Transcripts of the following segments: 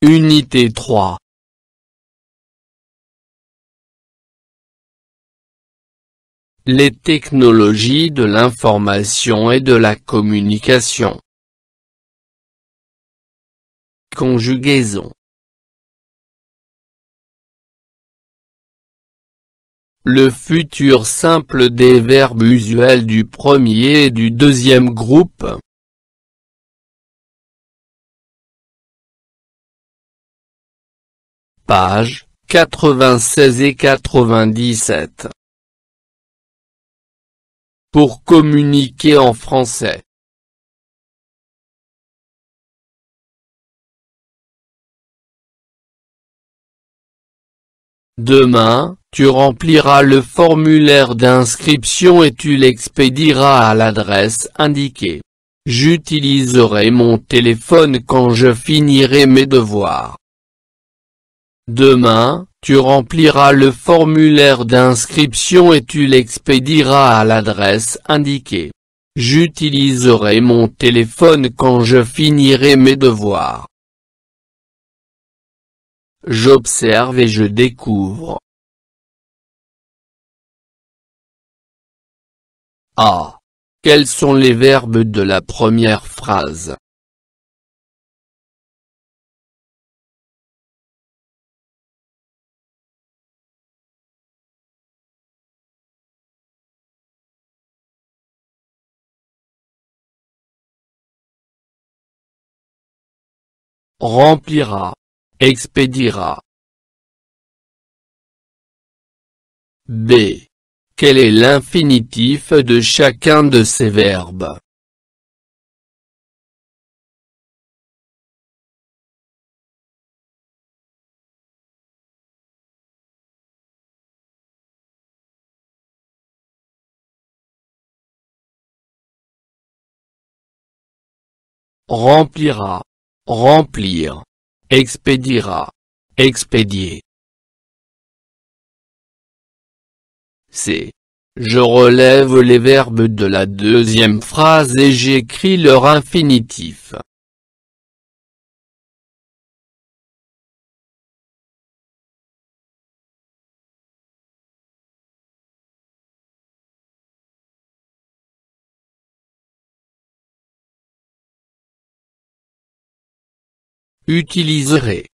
Unité 3. Les technologies de l'information et de la communication. Conjugaison. Le futur simple des verbes usuels du premier et du deuxième groupe. Pages 96 et 97. Pour communiquer en français. Demain, tu rempliras le formulaire d'inscription et tu l'expédieras à l'adresse indiquée. J'utiliserai mon téléphone quand je finirai mes devoirs. Demain, tu rempliras le formulaire d'inscription et tu l'expédieras à l'adresse indiquée. J'utiliserai mon téléphone quand je finirai mes devoirs. J'observe et je découvre. A. Quels sont les verbes de la première phrase? Remplira. Expédiera. B. Quel est l'infinitif de chacun de ces verbes? Remplira. Remplir. Expédiera. Expédier. C. Je relève les verbes de la deuxième phrase et j'écris leur infinitif. Utiliserai.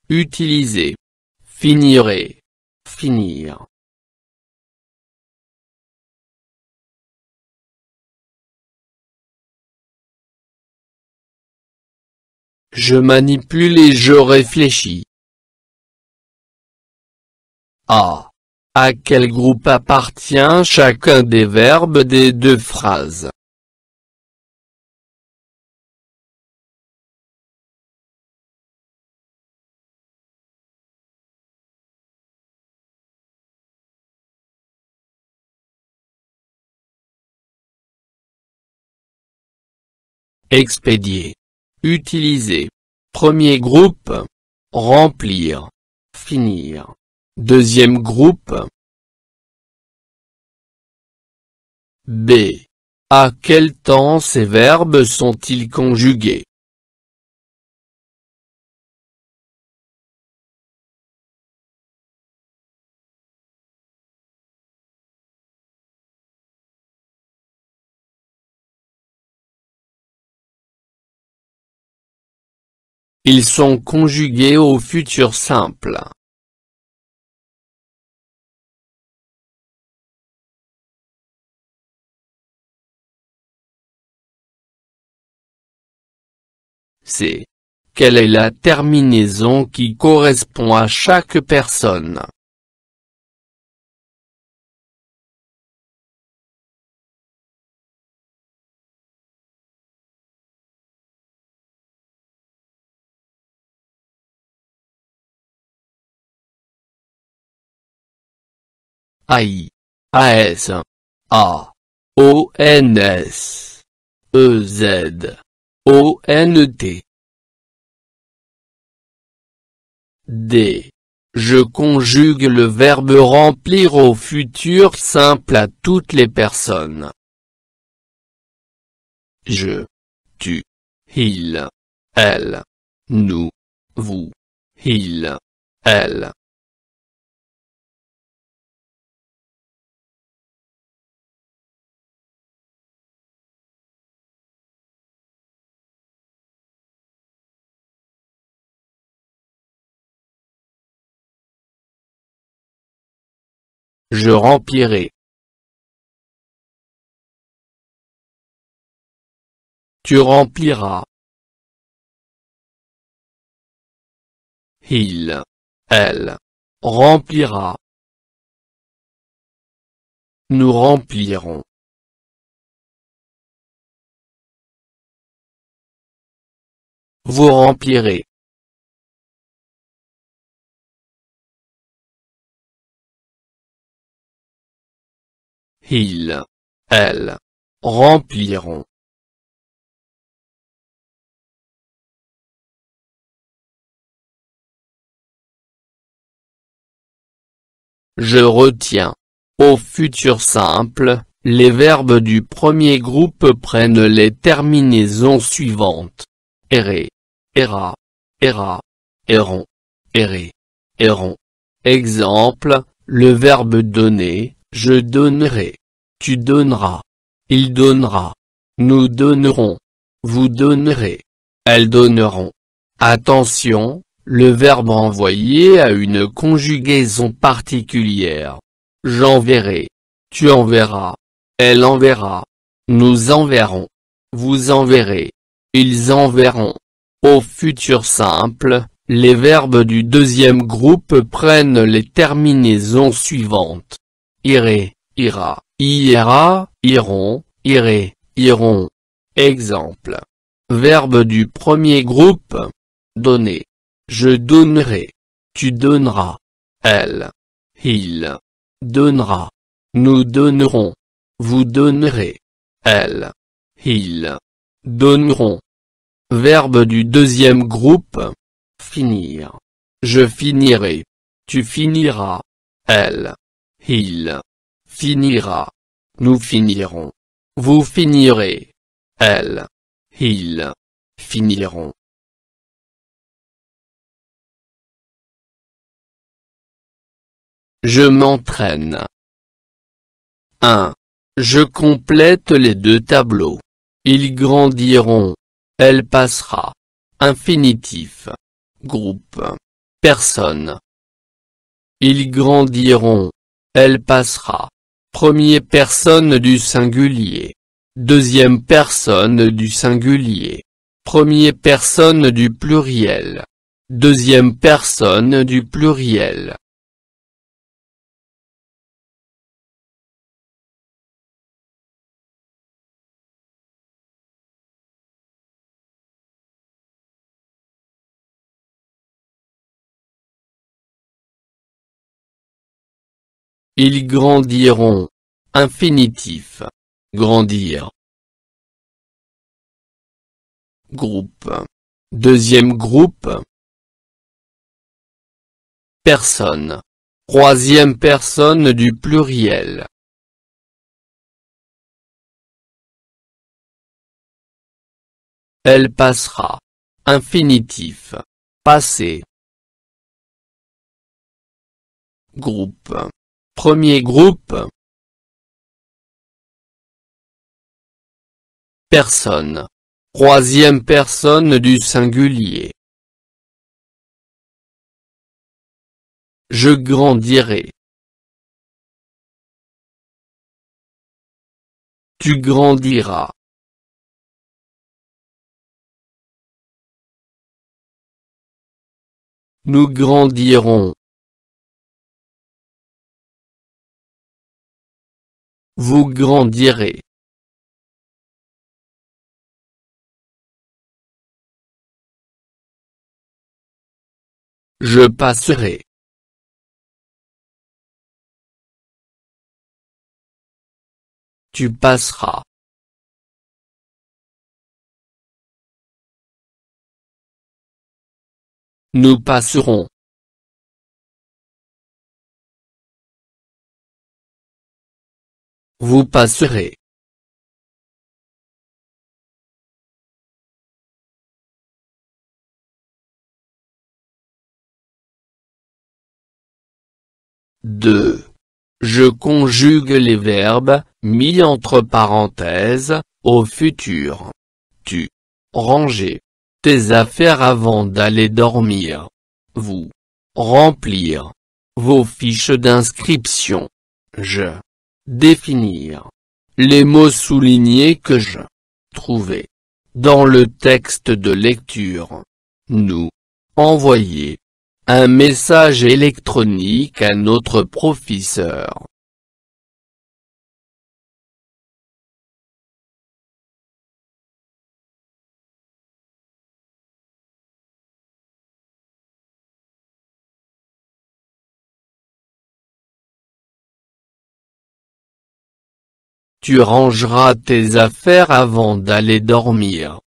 Utiliser. Finirai. Finir. Je manipule et je réfléchis. A. À quel groupe appartient chacun des verbes des deux phrases? Expédier. Utiliser. Premier groupe. Remplir. Finir. Deuxième groupe. B. À quel temps ces verbes sont-ils conjugués? Ils sont conjugués au futur simple. C. Quelle est la terminaison qui correspond à chaque personne? AI, AS, A, ONS, EZ, ONT. D. Je conjugue le verbe remplir au futur simple à toutes les personnes. Je, tu, il, elle, nous, vous. il, elle. Je remplirai. Tu rempliras. Il, elle, remplira. Nous remplirons. Vous remplirez. Il, elle, rempliront. Je retiens. Au futur simple, les verbes du premier groupe prennent les terminaisons suivantes. Errer, erra, erra, erront, errer, erront. Exemple, le verbe donner, je donnerai. Tu donneras. Il donnera. Nous donnerons. Vous donnerez. Elles donneront. Attention, le verbe envoyer a une conjugaison particulière. J'enverrai. Tu enverras. Elle enverra. Nous enverrons. Vous enverrez. Ils enverront. Au futur simple, les verbes du deuxième groupe prennent les terminaisons suivantes. Irai, ira, ira, iront, irai, iront. Exemple. Verbe du premier groupe. Donner. Je donnerai. Tu donneras. Elle. Il. Donnera. Nous donnerons. Vous donnerez. Elle. Il. Donneront. Verbe du deuxième groupe. Finir. Je finirai. Tu finiras. Elle. Il. Finira. Nous finirons. Vous finirez. Elle. Il. Finiront. Je m'entraîne. 1. Je complète les deux tableaux. Ils grandiront. Elle passera. Infinitif. Groupe. Personne. Ils grandiront. Elle passera. Première personne du singulier. Deuxième personne du singulier. Première personne du pluriel. Deuxième personne du pluriel. Ils grandiront. Infinitif. Grandir. Groupe. Deuxième groupe. Personne. Troisième personne du pluriel. Elle passera. Infinitif. Passer. Groupe. Premier groupe. Personne. Troisième personne du singulier. Je grandirai. Tu grandiras. Nous grandirons. Vous grandirez. Je passerai. Tu passeras. Nous passerons. Vous passerez. 2. Je conjugue les verbes, mis entre parenthèses, au futur. Tu. Ranger tes affaires avant d'aller dormir. Vous. Remplir vos fiches d'inscription. Je. Définir les mots soulignés que je trouvais dans le texte de lecture. Nous. Envoyer un message électronique à notre professeur. Tu rangeras tes affaires avant d'aller dormir.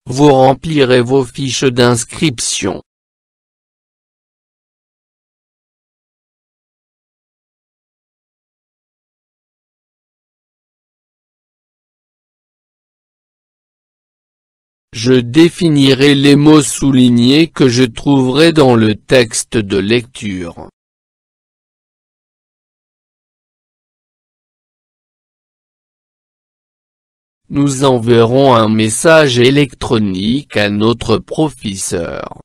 Vous remplirez vos fiches d'inscription. Je définirai les mots soulignés que je trouverai dans le texte de lecture. Nous enverrons un message électronique à notre professeur.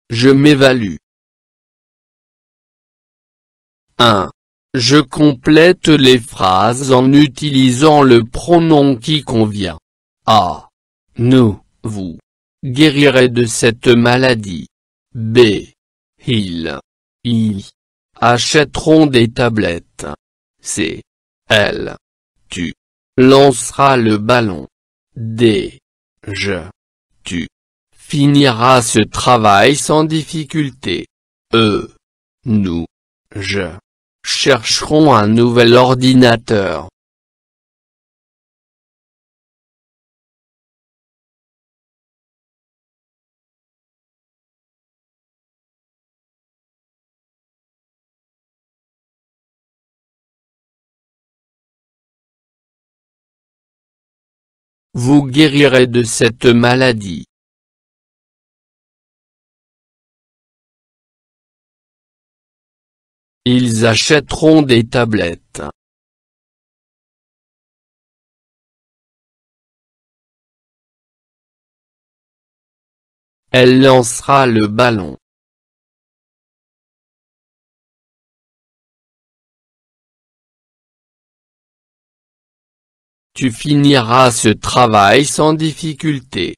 Je m'évalue. 1. Je complète les phrases en utilisant le pronom qui convient. A. Nous, vous, guérirez de cette maladie. B. Ils achèteront des tablettes. C. Elle. Tu lanceras le ballon. D. Tu finiras ce travail sans difficulté. E. Nous chercherons un nouvel ordinateur. Vous guérirez de cette maladie. Ils achèteront des tablettes. Elle lancera le ballon. Tu finiras ce travail sans difficulté.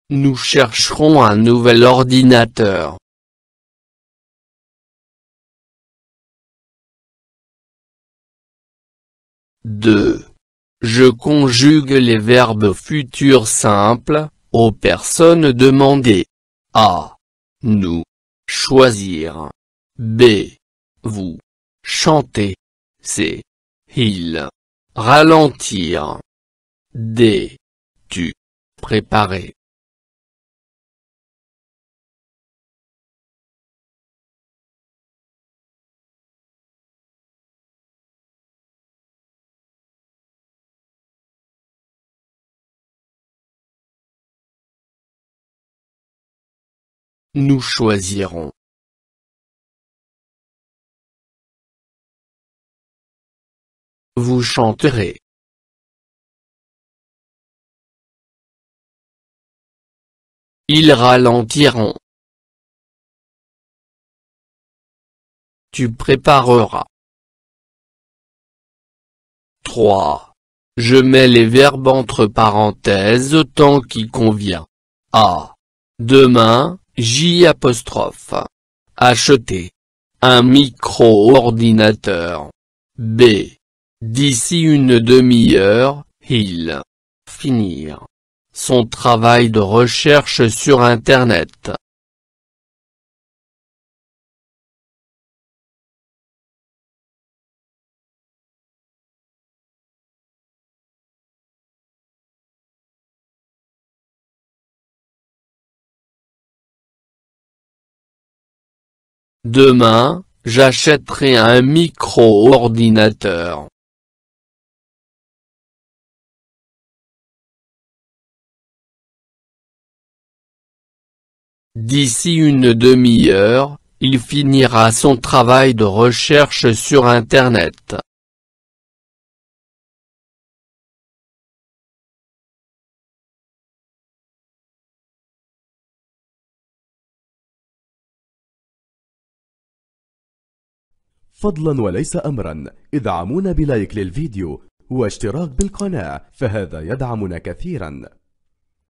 Nous chercherons un nouvel ordinateur. Deux. Je conjugue les verbes futurs simples, aux personnes demandées. A. Nous. Choisir. B. Vous. Chanter. C. Il. Ralentir. D. Tu. Préparer. Nous choisirons. Vous chanterez. Ils ralentiront. Tu prépareras. 3. Je mets les verbes entre parenthèses au temps qui convient. A. Demain, J'. Acheter un micro-ordinateur. B. D'ici une demi-heure, il finir son travail de recherche sur Internet. Demain, J'achèterai un micro-ordinateur. D'ici une demi-heure, il finira son travail de recherche sur Internet. فضلا وليس أمرا ادعمونا بلايك للفيديو واشتراك بالقناة، فهذا يدعمنا كثيرا.